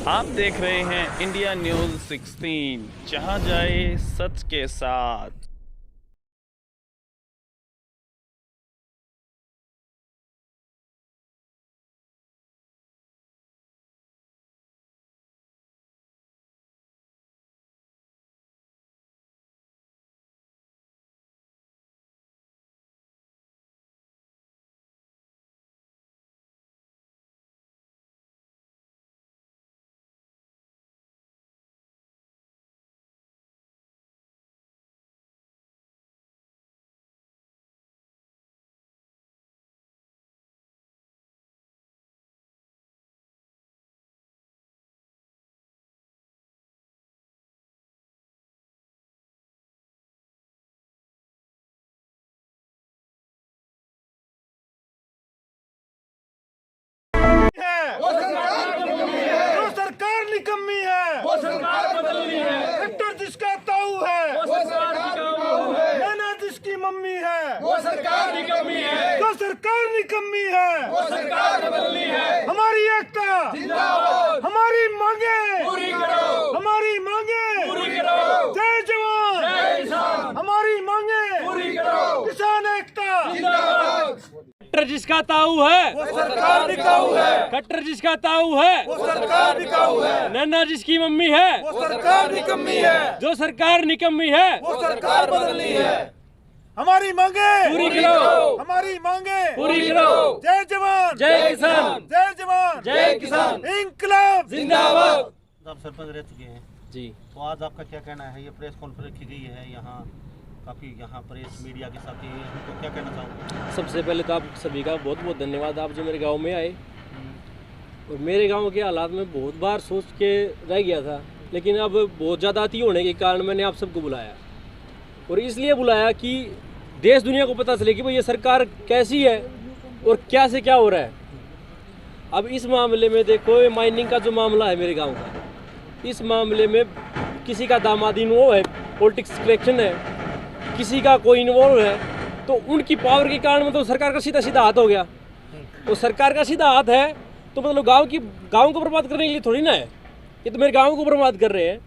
आप देख रहे हैं इंडिया न्यूज़ 16, जहां जाए सच के साथ। वो सरकार निकम्मी है, वो सरकार बदलनी है। ट्रैक्टर जिसका ताऊ है, वो सरकार है। नैना जिसकी मम्मी है, वो सरकार निकम्मी है। जो सरकार निकम्मी है, वो सरकार बदलनी है। हमारी एकता जिंदाबाद, हमारी मांगे पूरी करो, हमारी मांगे पूरी करो। जय जवान जय किसान, हमारी मांगे पूरी करो। किसान एकता जिंदाबाद। कट्टर जिसका ताऊ है, वो सरकार निकाऊ है। कट्टर जिसका ताऊ है, वो सरकार निकाऊ है। नन्ना जिसकी मम्मी है, वो सरकार निकम्मी है। जो सरकार निकम्मी है, वो सरकार बदलनी है। हमारी मांगे पूरी करो, हमारी मांगे पूरी करो। जय जवान जय किसान, जय जवान जय किसान, इंकलाब जिंदाबाद। आप सरपंच रह चुके हैं जी, तो आज आपका क्या कहना है? ये प्रेस कॉन्फ्रेंस की गई है यहाँ, काफ़ी यहाँ प्रेस मीडिया के साथ ही, तो क्या कहना चाहोगे? सबसे पहले तो आप सभी का बहुत बहुत धन्यवाद, आप जो मेरे गांव में आए। और मेरे गांव के हालात में बहुत बार सोच के रह गया था, लेकिन अब बहुत ज़्यादा अति होने के कारण मैंने आप सबको बुलाया। और इसलिए बुलाया कि देश दुनिया को पता चले कि भाई ये सरकार कैसी है और क्या से क्या हो रहा है। अब इस मामले में देखो, ये माइनिंग का जो मामला है मेरे गांव का, इस मामले में किसी का दामाद इन्वॉल्व है, पॉलिटिक्स कलेक्शन है, किसी का कोई इन्वॉल्व है, तो उनकी पावर के कारण मतलब सरकार का सीधा सीधा हाथ हो गया। तो सरकार का सीधा हाथ है तो मतलब गांव को बर्बाद करने के लिए थोड़ी ना है, ये तो मेरे गांव को बर्बाद कर रहे हैं।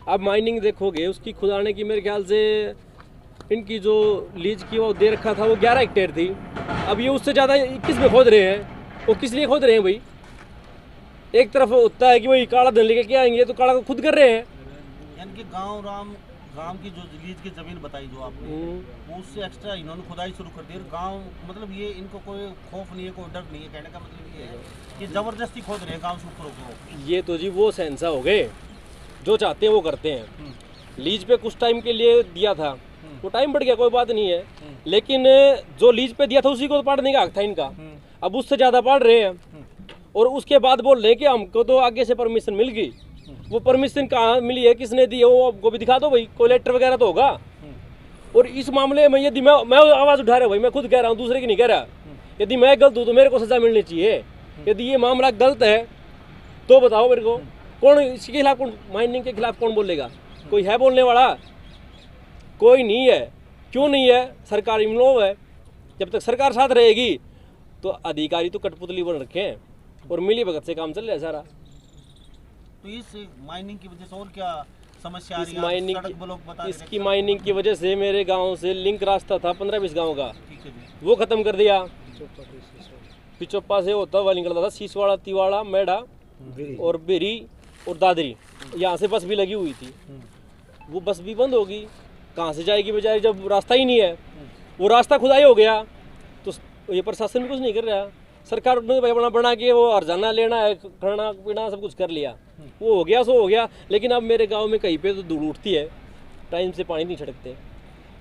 अब माइनिंग देखोगे, उसकी खुदाने की मेरे ख्याल से इनकी जो लीज की वो दे रखा था वो 11 हेक्टेयर थी। अब ये उससे ज़्यादा 21 में खोद रहे हैं। वो किस लिए खोद रहे हैं भाई? एक तरफ होता है कि भाई काला धन लेके क्या आएंगे, तो काला को खुद कर रहे हैं। यानी कि गांव की जो लीज की जमीन बताई जो आपने, वो उससे एक्स्ट्रा इन्होंने खुदाई शुरू कर दी। गांव मतलब ये इनको कोई खौफ नहीं है, कोई डर नहीं है। कहने का मतलब ये है कि जबरदस्ती खोद रहे हैं गाँव से ऊपर को। ये तो जी वो सेंसा हो गए, जो चाहते हैं वो करते हैं। लीज पे कुछ टाइम के लिए दिया था, वो टाइम बढ़ गया, कोई बात नहीं है, लेकिन जो लीज पे दिया था उसी को तो पाड़ने का हक था इनका। अब उससे ज़्यादा पाड़ रहे हैं और उसके बाद बोल रहे हैं कि हमको तो आगे से परमिशन मिल गई। वो परमिशन कहाँ मिली है, किसने दी है, वो आपको भी दिखा दो भाई, कोई लेटर वगैरह तो होगा। और इस मामले में यदि मैं आवाज़ उठा रहा हूँ भाई, मैं खुद कह रहा हूँ, दूसरे की नहीं कह रहा। यदि मैं गलत हूँ तो मेरे को सजा मिलनी चाहिए। यदि ये मामला गलत है तो बताओ मेरे को, कौन इसके खिलाफ, कौन माइनिंग के खिलाफ कौन बोलेगा? कोई है बोलने वाला? कोई नहीं है। क्यों नहीं है? सरकार इन्वॉल्व है। जब तक सरकार साथ रहेगी तो अधिकारी तो कठपुतली बन रखे हैं और मिली भगत से काम चल रहा है सारा। तो इस माइनिंग की वजह से और क्या समस्या आ रही इस है? माइनिंग सड़क ब्लॉक बता रहे इसकी माइनिंग की वजह से मेरे गांव से लिंक रास्ता था 15-20 गांव का, ठीक है जी। वो ख़त्म कर दिया। पिचोप्पा से होता हुआ निकलता था, सीसवाड़ा, तिवाड़ा, मेढ़ा और बिरी और दादरी, यहाँ से बस भी लगी हुई थी। वो बस भी बंद होगी, कहाँ से जाएगी बेचारी जब रास्ता ही नहीं है। वो रास्ता खुदाई हो गया तो ये प्रशासन भी कुछ नहीं कर रहा। सरकार ने बना के वो हरजाना लेना है, खाना पीना सब कुछ कर लिया, वो हो गया सो हो गया। लेकिन अब मेरे गांव में कहीं पे तो धूल उठती है, टाइम से पानी नहीं छिड़कते।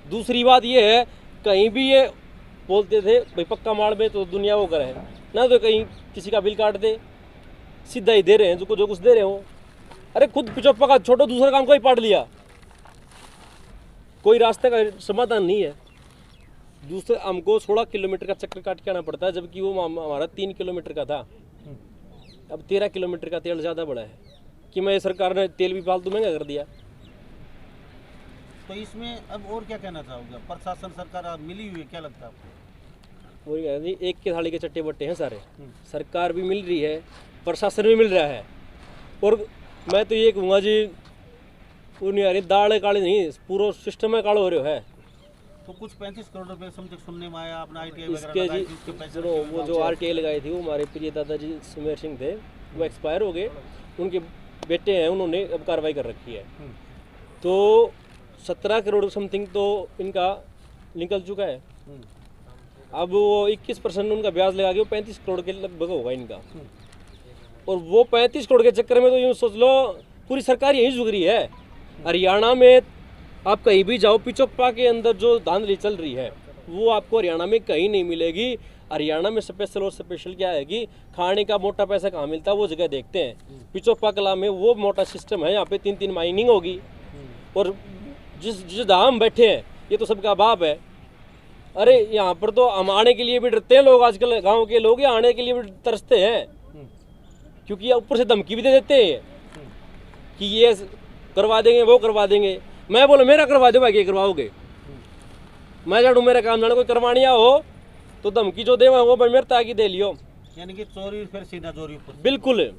दूसरी बात ये है, कहीं भी ये बोलते थे भाई पक्का माड़ में तो दुनिया वो करे ना, तो कहीं किसी का बिल काट दे, सीधा ही दे रहे हैं जो कुछ दे रहे हो। अरे खुद पिचोप्पा का छोटो, दूसरा काम कोई पाट लिया, कोई रास्ते का समाधान नहीं है। दूसरे हमको 16 किलोमीटर का चक्कर काट के आना पड़ता है, जबकि वो हमारा 3 किलोमीटर का था। अब 13 किलोमीटर का तेल ज़्यादा बड़ा है कि मैं सरकार ने तेल भी फालतू महंगा कर दिया। तो इसमें अब और क्या कहना चाहोगे? प्रशासन सरकार मिली हुई है, क्या लगता है आपको? वही कह रही, एक के थाली के चट्टे बट्टे हैं सारे। सरकार भी मिल रही है, प्रशासन भी मिल रहा है, और मैं तो ये कहूँगा जी वो नहीं आ रही दाल काले नहीं पूरा सिस्टम में कालो हो रहा है। तो कुछ 35 करोड़ रुपए समथिंग सुनने में आया, अपना ITI इसके वगैरह लगाई जी थी, उसके पैसे जो वो जो RTI लगाई थी वो हमारे प्रिय दादाजी सुमेर सिंह थे, वो एक्सपायर हो गए, उनके बेटे हैं उन्होंने अब कार्रवाई कर रखी है। तो 17 करोड़ समथिंग तो इनका निकल चुका है। अब वो 21% उनका ब्याज लगा के वो 35 करोड़ के लगभग होगा इनका। और वो 35 करोड़ के चक्कर में तो यूँ सोच लो पूरी सरकार यहीं झुक रही है। हरियाणा में आप कहीं भी जाओ, पिचोप्पा के अंदर जो धांधली चल रही है वो आपको हरियाणा में कहीं नहीं मिलेगी। हरियाणा में स्पेशल और स्पेशल क्या है कि खाने का मोटा पैसा कहाँ मिलता है वो जगह देखते हैं। पिचोप्पा कला में वो मोटा सिस्टम है, यहाँ पे 3-3 माइनिंग होगी। और जिस धाम बैठे हैं ये तो सबका बाप है। अरे यहाँ पर तो हम आने के लिए भी डरते हैं लोग, आजकल गांव के लोग यहाँ आने के लिए भी तरसते हैं, क्योंकि ये ऊपर से धमकी भी दे देते हैं कि ये करवा देंगे वो करवा देंगे। मैं बोला मेरा करवा दो भाई, क्या करवाओगे? मैं जानू मेरा काम जाने, कोई करवानिया हो तो धमकी जो दे वो भाई मेरे ताकि दे लियो। यानी कि चोरी फिर सीधा चोरी ऊपर। बिल्कुल ये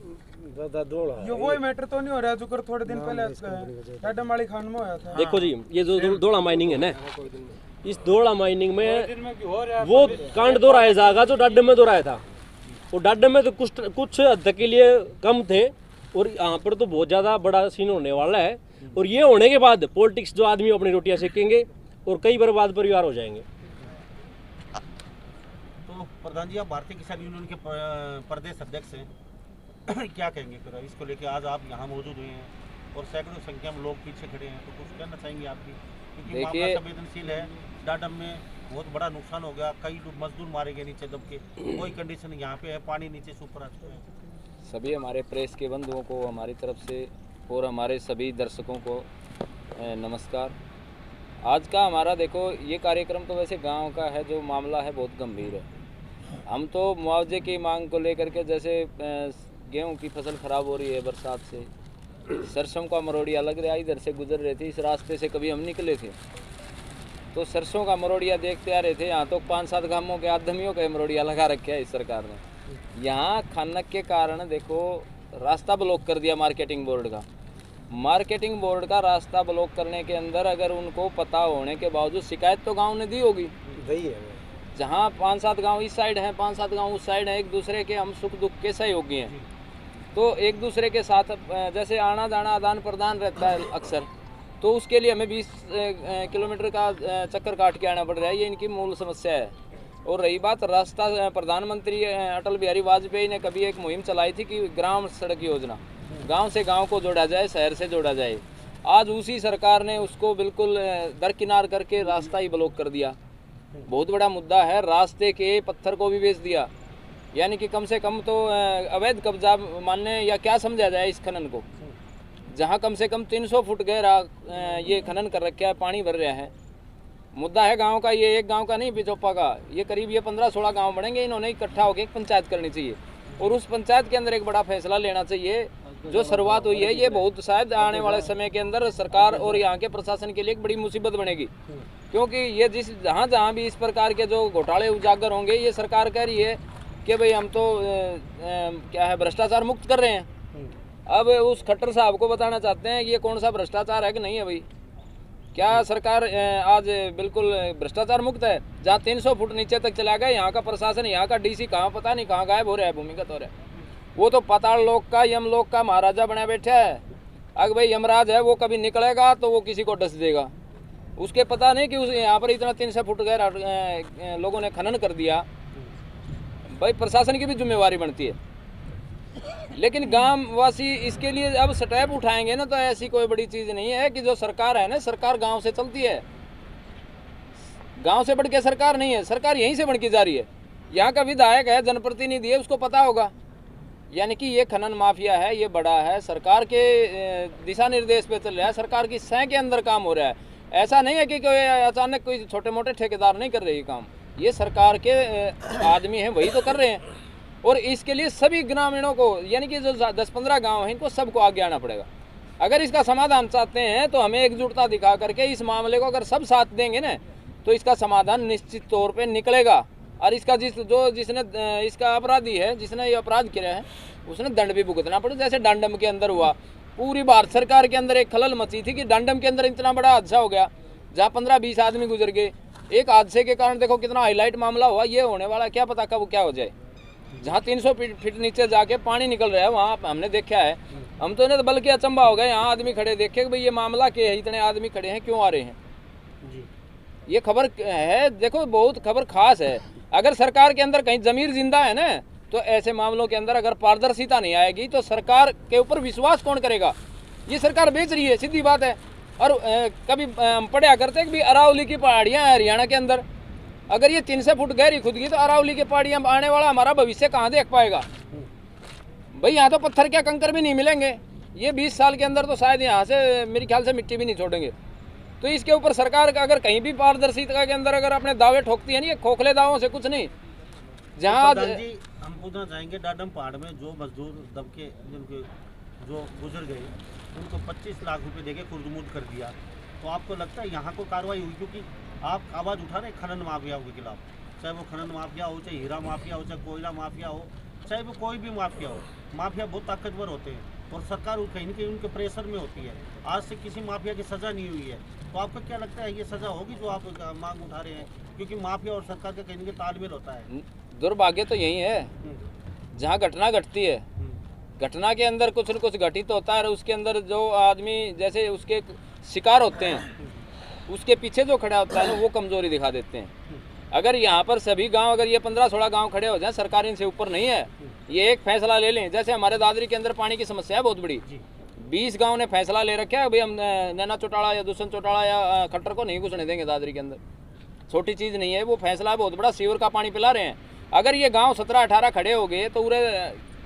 वही मैटर तो नहीं हो रहा जो कर थोड़े दिन पहले टाडम वाली खान में होया था। देखो जी ये जो दोड़ा माइनिंग है ना, इस दोड़ा माइनिंग में वो कांड दोहराया जाएगा जो डाडम में दोहराया था। और डाडम में तो कुछ हद तक के लिए कम थे और यहाँ पर तो बहुत ज़्यादा बड़ा सीन होने वाला है। और ये होने के बाद पॉलिटिक्स जो आदमी अपनी रोटियां सेकेंगे और कई बर्बाद परिवार हो जाएंगे। तो प्रधान जी, आप भारतीय किसान यूनियन के प्रदेश अध्यक्ष हैं, क्या कहेंगे फिर इसको लेके? आज आप यहाँ मौजूद हुए हैं और सैकड़ों संख्या में लोग पीछे खड़े हैं, तो कुछ कहना चाहेंगे आप भी? क्योंकि मामला संवेदनशील है। डाडम में बहुत बड़ा नुकसान हो गया, कई मजदूर मारे गए नीचे दब के, कोई कंडीशन यहाँ पे है, पानी नीचे से ऊपर आ चुका है। सभी हमारे प्रेस के बंधुओं को हमारी तरफ से और हमारे सभी दर्शकों को नमस्कार। आज का हमारा देखो ये कार्यक्रम तो वैसे गांव का है, जो मामला है बहुत गंभीर है। हम तो मुआवजे की मांग को लेकर के, जैसे गेहूं की फसल ख़राब हो रही है बरसात से, सरसों का मरोड़िया लग रहा है, इधर से गुजर रहे थे, इस रास्ते से कभी हम निकले थे तो सरसों का मरोड़िया देखते आ रहे थे। यहाँ तो 5-7 गांवों के आदमियों का मरोड़िया लगा रखे है इस सरकार ने। यहाँ खानक के कारण देखो रास्ता ब्लॉक कर दिया मार्केटिंग बोर्ड का। मार्केटिंग बोर्ड का रास्ता ब्लॉक करने के अंदर अगर उनको पता होने के बावजूद शिकायत तो गांव ने दी होगी। जहां 5-7 गांव इस साइड हैं, 5-7 गांव उस साइड हैं, एक दूसरे के हम सुख दुख के सहयोगी हैं, तो एक दूसरे के साथ जैसे आना जाना आदान प्रदान रहता है अक्सर, तो उसके लिए हमें 20 किलोमीटर का चक्कर काट के आना पड़ रहा है। ये इनकी मूल समस्या है। और रही बात रास्ता, प्रधानमंत्री अटल बिहारी वाजपेयी ने कभी एक मुहिम चलाई थी कि ग्राम सड़क योजना, गांव से गांव को जोड़ा जाए, शहर से जोड़ा जाए। आज उसी सरकार ने उसको बिल्कुल दरकिनार करके रास्ता ही ब्लॉक कर दिया। बहुत बड़ा मुद्दा है, रास्ते के पत्थर को भी बेच दिया। यानी कि कम से कम तो अवैध कब्जा मानने या क्या समझा जाए इस खनन को, जहां कम से कम 300 फुट गहरा ये खनन कर रखा है, पानी भर रहा है। मुद्दा है गांव का, ये एक गांव का नहीं पिचोप्पा का, ये करीब ये 15-16 गांव बनेंगे। इन्होंने इकट्ठा होकर एक पंचायत करनी चाहिए और उस पंचायत के अंदर एक बड़ा फैसला लेना चाहिए। जो शुरुआत हुई है ये बहुत शायद आने वाले समय के अंदर सरकार और यहाँ के प्रशासन के लिए एक बड़ी मुसीबत बनेगी, क्योंकि ये जहाँ भी इस प्रकार के जो घोटाले उजागर होंगे, ये सरकार कह रही है कि भाई हम तो क्या है भ्रष्टाचार मुक्त कर रहे हैं। अब उस खट्टर साहब को बताना चाहते हैं ये कौन सा भ्रष्टाचार है कि नहीं है भाई। क्या सरकार आज बिल्कुल भ्रष्टाचार मुक्त है? जहाँ 300 फुट नीचे तक चला गया, यहाँ का प्रशासन, यहाँ का डीसी कहाँ पता नहीं कहाँ गायब हो रहा है, भूमिगत हो रहा है। वो तो पाताल लोक का, यमलोक का महाराजा बना बैठा है। अगर भाई यमराज है वो कभी निकलेगा तो वो किसी को डस देगा। उसके पता नहीं कि उस यहाँ पर इतना 300 फुट गहरा लोगों ने खनन कर दिया। भाई प्रशासन की भी जिम्मेवारी बनती है, लेकिन गांव वासी इसके लिए अब स्टेप उठाएंगे ना, तो ऐसी कोई बड़ी चीज़ नहीं है कि जो सरकार है ना, सरकार गांव से चलती है, गांव से बढ़ के सरकार नहीं है, सरकार यहीं से बढ़ के जा रही है। यहाँ का विधायक है, जनप्रतिनिधि है, उसको पता होगा। यानी कि ये खनन माफिया है, ये बड़ा है, सरकार के दिशा निर्देश पे चल रहा है, सरकार की सह के अंदर काम हो रहा है। ऐसा नहीं है कि कोई अचानक कोई छोटे मोटे ठेकेदार नहीं कर रहे ये काम, ये सरकार के आदमी हैं वही तो कर रहे हैं। और इसके लिए सभी ग्रामीणों को, यानी कि जो 10-15 गांव हैं, इनको सबको आगे आना पड़ेगा। अगर इसका समाधान चाहते हैं तो हमें एकजुटता दिखा करके इस मामले को अगर सब साथ देंगे ना, तो इसका समाधान निश्चित तौर पे निकलेगा। और इसका जिसने इसका अपराधी है, जिसने ये अपराध किया है, उसने दंड भी भुगतना पड़े। जैसे डांडम के अंदर हुआ, पूरी भारत सरकार के अंदर एक खलल मची थी कि डांडम के अंदर इतना बड़ा हादसा हो गया जहाँ 15-20 आदमी गुजर गए। एक हादसे के कारण देखो कितना हाईलाइट मामला हुआ। ये होने वाला क्या पता कब क्या हो जाए। जहाँ 300 फीट नीचे जाके पानी निकल रहा है वहाँ हमने देखा है, हम तो नहीं बल्कि अचंभा हो गए। यहाँ आदमी खड़े देखे कि भाई ये मामला क्या है, इतने आदमी खड़े हैं, क्यों आ रहे हैं। ये खबर है, देखो बहुत खबर खास है। अगर सरकार के अंदर कहीं जमीर जिंदा है ना, तो ऐसे मामलों के अंदर अगर पारदर्शिता नहीं आएगी तो सरकार के ऊपर विश्वास कौन करेगा। ये सरकार बेच रही है, सीधी बात है। और कभी पढ़ा करते हैं कि अरावली की पहाड़ियाँ हैं हरियाणा के अंदर, अगर ये 300 फुट गहरी खुद की, तो अरावली की पहाड़ियाँ आने वाला हमारा भविष्य कहाँ देख पाएगा भाई। यहाँ तो पत्थर क्या कंकर भी नहीं मिलेंगे। ये 20 साल के अंदर तो शायद यहाँ से मेरे ख्याल से मिट्टी भी नहीं छोड़ेंगे। तो इसके ऊपर सरकार का अगर कहीं भी पारदर्शिता के अंदर अगर अपने दावे ठोकती है नहीं, ये खोखले दावों से कुछ नहीं। जहाँ जी हम पूछना चाहेंगे, डाडम पहाड़ में जो मजदूर दबके जिनके जो गुजर गए उनको 25 लाख रुपए देके खुर्दमुद कर दिया, तो आपको लगता है यहाँ को कार्रवाई हुई? क्योंकि आप आवाज़ उठा रहे खनन माफियाओं के खिलाफ, चाहे वो खनन माफिया हो, चाहे हीरा माफिया हो, चाहे कोयला माफिया हो, चाहे वो कोई भी माफिया हो। माफिया बहुत ताकतवर होते हैं और सरकार कहीं न कहीं उनके प्रेशर में होती है। आज से किसी माफिया की सज़ा नहीं हुई है, तो आपको क्या लगता है ये सज़ा होगी जो आप मांग उठा रहे हैं? क्योंकि माफिया और सरकार का कहीं न कहीं तालमेल होता है। दुर्भाग्य तो यही है, जहाँ घटना घटती है, घटना के अंदर कुछ न कुछ घटित होता है और उसके अंदर जो आदमी जैसे उसके शिकार होते हैं, उसके पीछे जो खड़ा होता है ना, वो कमजोरी दिखा देते हैं। अगर यहाँ पर सभी गांव, अगर ये 15-16 गांव खड़े हो जाएं, सरकार इनसे ऊपर नहीं है, ये एक फैसला ले लें। जैसे हमारे दादरी के अंदर पानी की समस्या है बहुत बड़ी, 20 गांव ने फैसला ले रखा है भाई हम नैना चौटाला या दुष्यंत चौटाला या खट्टर को नहीं घुसने देंगे दादरी के अंदर। छोटी चीज़ नहीं है, वो फैसला है बहुत बड़ा। सीवर का पानी पिला रहे हैं। अगर ये गाँव 17-18 खड़े हो गए तो उरे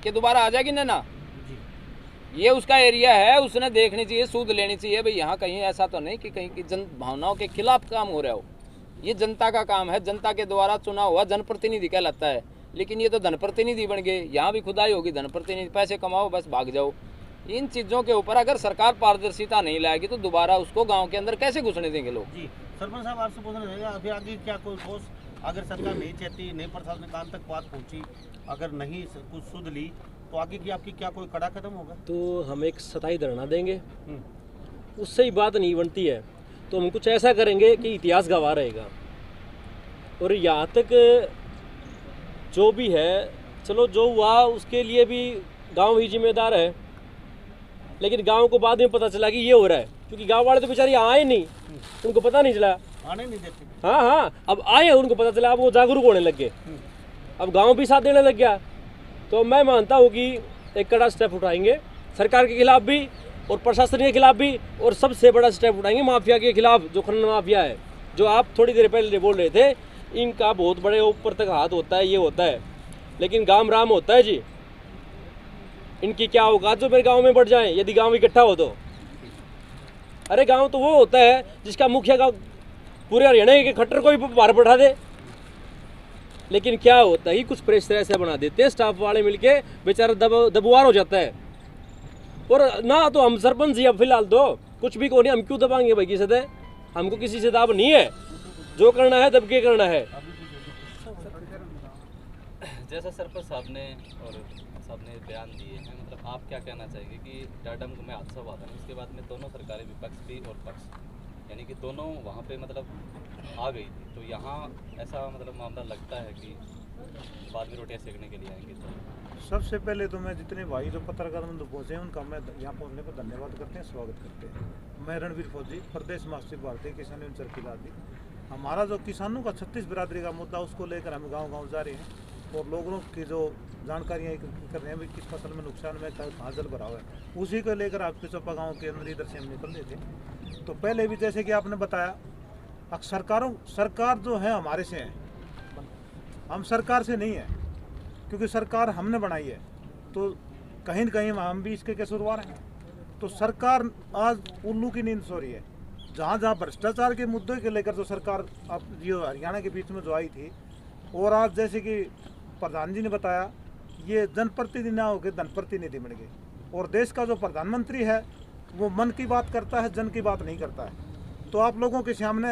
के दोबारा आ जाएगी नैना। ये उसका एरिया है, उसने देखनी चाहिए, सूद लेनी चाहिए भाई। यहाँ कहीं ऐसा तो नहीं कि कहीं की जन भावनाओं के खिलाफ काम हो रहा हो। ये जनता का काम है, जनता के द्वारा चुना हुआ जनप्रतिनिधि कहलाता है। लेकिन ये तो धनप्रतिनिधि बन गए। यहाँ भी खुदाई होगी, धनप्रतिनिधि, पैसे कमाओ बस भाग जाओ। इन चीज़ों के ऊपर अगर सरकार पारदर्शिता नहीं लाएगी तो दोबारा उसको गाँव के अंदर कैसे घुसने देंगे लोग। जी सरपंच साहब, आपसे पूछना चाहिए अभी आगे क्या कोई ठोस, अगर सरकार नहीं चाहती, नहीं प्रशासन कान तक बात पहुँची, अगर नहीं कुछ सुध ली, तो आगे की आपकी क्या कोई कड़ा कदम होगा? तो हम एक सताई धरना देंगे, उससे ही बात नहीं बनती है तो हम कुछ ऐसा करेंगे कि इतिहास गवाह रहेगा। और यहाँ तक जो भी है, चलो जो हुआ उसके लिए भी गांव ही जिम्मेदार है, लेकिन गांव को बाद में पता चला कि ये हो रहा है, क्योंकि गांव वाले तो बेचारे यहाँ आए नहीं, उनको पता नहीं चला। आने नहीं देते। हाँ, अब आए, उनको पता चला, अब वो जागरूक होने लग गए, अब गाँव भी साथ देने लग गया। तो मैं मानता हूँ कि एक कड़ा स्टेप उठाएंगे सरकार के खिलाफ भी और प्रशासन के खिलाफ भी, और सबसे बड़ा स्टेप उठाएंगे माफिया के खिलाफ, जो खनन माफिया है, जो आप थोड़ी देर पहले बोल रहे थे। इनका बहुत बड़े ऊपर तक हाथ होता है, ये होता है, लेकिन गांव राम होता है जी। इनकी क्या औकात जो मेरे गांव में बढ़ जाएं, यदि गांव इकट्ठा हो तो। अरे गांव तो वो होता है जिसका मुखिया का पूरे हरियाणा के खट्टर को भी बाहर बैठा दे। लेकिन क्या होता है, कुछ प्रेशर ऐसे बना देते हैं, स्टाफ वाले मिलके बेचारा दबुआर हो जाता है। और ना तो हम सरपंच जी अब फिलहाल तो कुछ भी को नहीं, हम क्यों दबाएंगे भाई किसी से? हमको किसी से दाब नहीं है, जो करना है दब के करना है। जैसा सरपंच साहब ने और साहब ने बयान दिए हैं, मतलब आप क्या कहना चाहेंगे कि डाडम में हादसा हुआ था, उसके बाद में दोनों सरकारी विपक्ष भी और पक्ष, यानी कि दोनों वहाँ पे मतलब आ गई थी, तो यहाँ ऐसा मतलब मामला लगता है कि बाद में रोटियाँ सेकने के लिए आएंगे? तो सबसे पहले तो मैं जितने भाई जो पत्रकार बंधु पहुँचे हैं उनका मैं यहाँ पहुँचने पर धन्यवाद करते हैं, स्वागत करते हैं। मैं रणवीर फौजी, प्रदेश महासचिव भारतीय किसान यूनियन सर्किलादी। हमारा जो किसानों का 36 बिरादरी का मुद्दा, उसको लेकर हम गाँव जा रहे हैं और लोगों की जो जानकारियाँ कर रहे हैं, किस फसल में नुकसान में कहाँ जल भराव है, उसी को लेकर आपके चौपा गाँव के अंदर इधर से हम निकल रहे थे। तो पहले भी जैसे कि आपने बताया, सरकार जो है हमारे से है, हम सरकार से नहीं है, क्योंकि सरकार हमने बनाई है, तो कहीं न कहीं हम भी इसके कसूरवार हैं। तो सरकार आज उल्लू की नींद सो रही है। जहाँ जहाँ भ्रष्टाचार के मुद्दे के लेकर जो सरकार अब ये हरियाणा के बीच में जो आई थी, और आज जैसे कि प्रधान जी ने बताया, ये जनप्रतिनिधि ना होकर धनप्रतिनिधि बन गए। और देश का जो प्रधानमंत्री है वो मन की बात करता है, जन की बात नहीं करता है। तो आप लोगों के सामने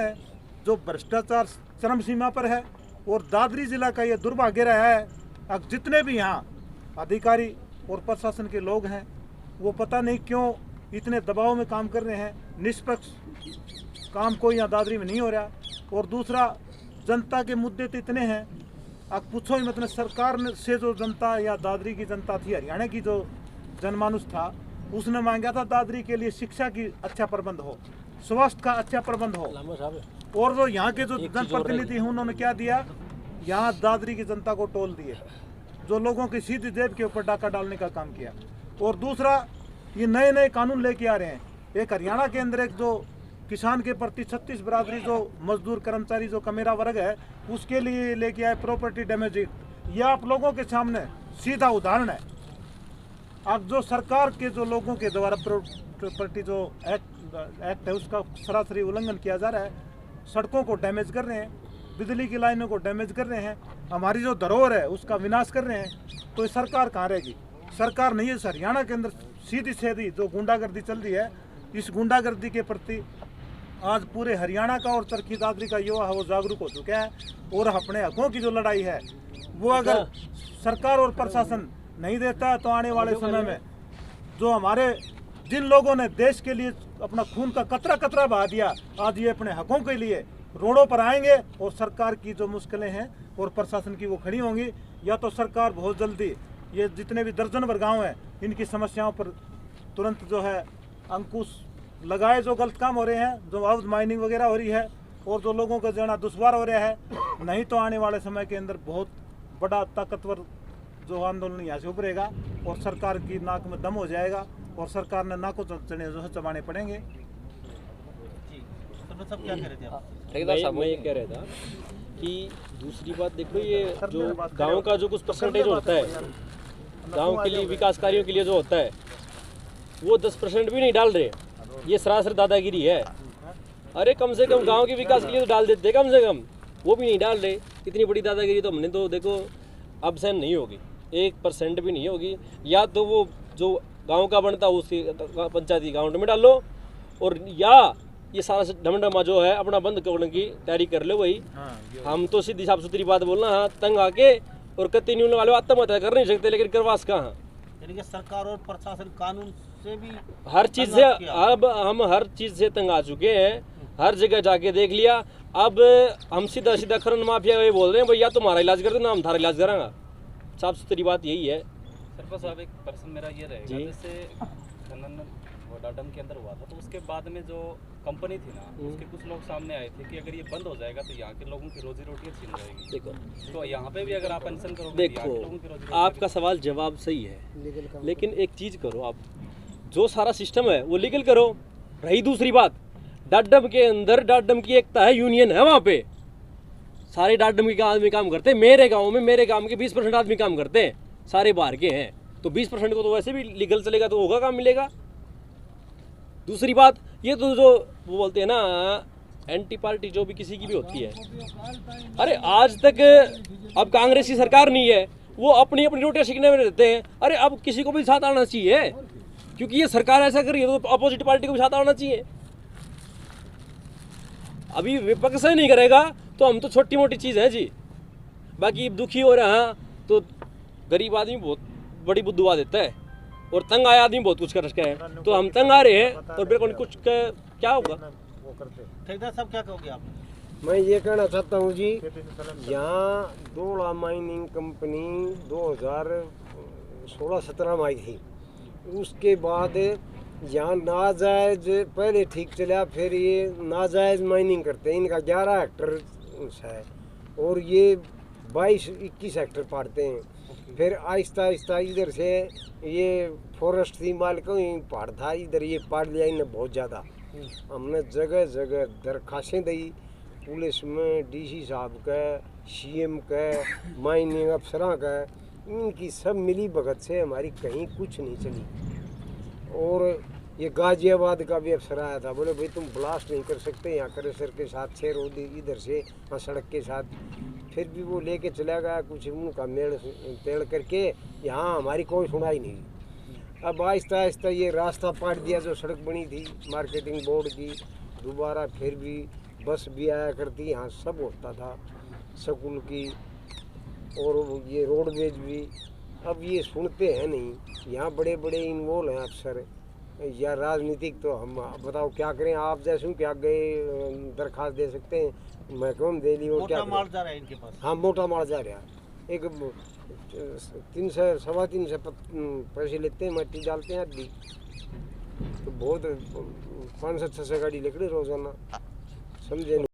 जो भ्रष्टाचार चरम सीमा पर है, और दादरी जिला का ये दुर्भाग्य रहा है, अब जितने भी यहाँ अधिकारी और प्रशासन के लोग हैं वो पता नहीं क्यों इतने दबाव में काम कर रहे हैं। निष्पक्ष काम कोई यहाँ दादरी में नहीं हो रहा। और दूसरा, जनता के मुद्दे तो इतने हैं, अब पूछो ही मतलब सरकार से जो जनता या दादरी की जनता थी, हरियाणा की जो जनमानुस था, उसने मांगा था दादरी के लिए शिक्षा की अच्छा प्रबंध हो, स्वास्थ्य का अच्छा प्रबंध हो। और जो यहाँ के जो जनप्रतिनिधि हैं उन्होंने क्या दिया, यहाँ दादरी की जनता को टोल दिए, जो लोगों की सीधी जेब के ऊपर डाका डालने का काम किया। और दूसरा, ये नए नए कानून लेके आ रहे हैं। एक हरियाणा के अंदर एक जो किसान के प्रति 36 बरादरी जो मजदूर कर्मचारी जो कमेरा वर्ग है उसके लिए लेके आए प्रॉपर्टी डैमेज एक्ट। ये आप लोगों के सामने सीधा उदाहरण है। अब जो सरकार के जो लोगों के द्वारा प्रॉपर्टी जो एक्ट है उसका सरासरी उल्लंघन किया जा रहा है। सड़कों को डैमेज कर रहे हैं, बिजली की लाइनों को डैमेज कर रहे हैं, हमारी जो धरोहर है उसका विनाश कर रहे हैं। तो ये सरकार कहाँ रहेगी? सरकार नहीं है। हरियाणा के अंदर सीधी सीधी जो गुंडागर्दी चल रही है, इस गुंडागर्दी के प्रति आज पूरे हरियाणा का और चरखी दादरी का युवा है वो जागरूक हो चुका है। और अपने हकों की जो लड़ाई है वो अगर सरकार और प्रशासन नहीं देता है तो आने वाले समय में जो हमारे जिन लोगों ने देश के लिए अपना खून का कतरा कतरा बहा दिया, आज ये अपने हकों के लिए रोडों पर आएंगे और सरकार की जो मुश्किलें हैं और प्रशासन की वो खड़ी होंगी। या तो सरकार बहुत जल्दी ये जितने भी दर्जन भर गाँव हैं इनकी समस्याओं पर तुरंत जो है अंकुश लगाए, जो गलत काम हो रहे हैं, जो अवैध माइनिंग वगैरह हो रही है और जो लोगों का जीना दुश्वार हो रहा है। नहीं तो आने वाले समय के अंदर बहुत बड़ा ताकतवर जो आंदोलन यहाँ से उभरेगा और सरकार की नाक में दम हो जाएगा और सरकार ने नाकों चने जो है चबाने पड़ेंगे। सब क्या कह रहे थे आप? मैं ये कह रहा था कि दूसरी बात देखो, ये जो गांव का जो कुछ परसेंटेज होता है, गांव के लिए विकास कार्यों के लिए जो होता है वो 10% भी नहीं डाल रहे। ये सरासर दादागिरी है। अरे कम से कम गांव के विकास के लिए तो डाल देते, कम से कम वो भी नहीं डाल रहे। इतनी बड़ी दादागिरी तो हमने तो देखो अब सहन नहीं होगी, 1% भी नहीं होगी। या तो वो जो गांव का बनता है उसकी पंचायती अकाउंट में डालो, और या ये सारा ढमढमा जो है अपना बंद करने की तैयारी कर लो। वही हम तो सीधी साफ सुथरी बात बोलना, हाँ तंग आके और कत्ती न्यून वाले आत्महत्या कर नहीं सकते, लेकिन करवास कहाँ? यानी कि सरकार और प्रशासन कानून से भी हर चीज से, अब हम हर चीज से तंग आ चुके हैं। हर जगह जाके देख लिया। अब हम सीधा सीधा खनन माफिया ये बोल रहे हैं भैया तुम्हारा इलाज कर देना, हम थारा इलाज करांगा। साफ सुथरी बात यही है। सरपंच साहब, एक प्रश्न मेरा ये रहेगा, जैसे खनन वो डाडम के अंदर हुआ था तो उसके बाद में जो कंपनी थी ना, उसके कुछ लोग सामने आए थे कि अगर ये बंद हो जाएगा तो यहाँ के लोगों की रोजी रोटी छीन जाएगी। देखो, तो यहाँ पे भी अगर आप अनशन करोगे, देखो आपका सवाल जवाब सही है, लेकिन एक चीज करो, आप जो सारा सिस्टम है वो लीगल करो। रही दूसरी बात, डाडम के अंदर डाडम की एकता है, यूनियन है, वहाँ पे सारे डाडम के आदमी काम करते हैं। मेरे गाँव में मेरे गाँव के 20% आदमी काम करते हैं, सारे बाहर के हैं। तो 20% को तो वैसे भी लीगल चलेगा तो होगा, काम मिलेगा। दूसरी बात, ये तो जो वो बोलते हैं ना एंटी पार्टी जो भी किसी की भी होती है, अरे आज तक अब कांग्रेस की सरकार नहीं है, वो अपनी अपनी रोटियां सीखने में रहते हैं। अरे अब किसी को भी साथ आना चाहिए, क्योंकि ये सरकार ऐसा कर रही है तो अपोजिट पार्टी को भी साथ आना चाहिए। अभी विपक्ष से नहीं करेगा तो हम तो छोटी मोटी चीज़ है जी। बाकी दुखी हो रहा है तो गरीब आदमी बहुत बड़ी बुद्धुआ देता है, और तंग आया आदमी बहुत कुछ कर रखा है। तो हम तंग आ रहे हैं और बिल्कुल कुछ क्या होगा। ठेकेदार साहब क्या कहोगे आप? मैं ये कहना चाहता हूँ जी, यहाँ डोला माइनिंग कंपनी 2016-17 में आई थी। उसके बाद यहाँ नाजायज पहले ठीक चला, फिर ये नाजायज माइनिंग करते हैं। इनका 11 हेक्टर है और ये 22-21 हेक्टर पाड़ते हैं। फिर आहिस्ता आहिस्ता इधर से ये फॉरेस्ट थी मालिकों, पहाड़ था, इधर ये पाड़ लिया इन्हें बहुत ज़्यादा। हमने जगह जगह दरखास्तें दी पुलिस में, डीसी साहब का, सीएम का, माइनिंग अफसरां का, इनकी सब मिली भगत से हमारी कहीं कुछ नहीं चली। और ये गाजियाबाद का भी अफसर आया था, बोले भाई तुम ब्लास्ट नहीं कर सकते यहाँ क्रेशर के साथ, 6 रोड इधर से हाँ सड़क के साथ। फिर भी वो लेके चला गया, कुछ उनका मेड़ तेड़ करके, यहाँ हमारी कोई सुनाई नहीं। अब आहिस्ता आहिस्ता ये रास्ता पाट दिया जो सड़क बनी थी मार्केटिंग बोर्ड की, दोबारा फिर भी बस भी आया करती, यहाँ सब होता था। स्कूल की और ये रोडवेज भी। अब ये सुनते हैं नहीं, यहाँ बड़े बड़े इन्वॉल्व हैं अफसर या राजनीतिक। तो हम बताओ क्या करें, आप जैसे क्या गए दरखास्त दे सकते हैं, मैं कौन दे ली, वो क्या मोटा माल जा रहा है इनके पास। हाँ मोटा माल जा रहा है। एक 300 सवा 300 पैसे लेते हैं, मट्टी डालते हैं आदमी। तो बहुत 500-600 गाड़ी निकले रोजाना, समझे नहीं।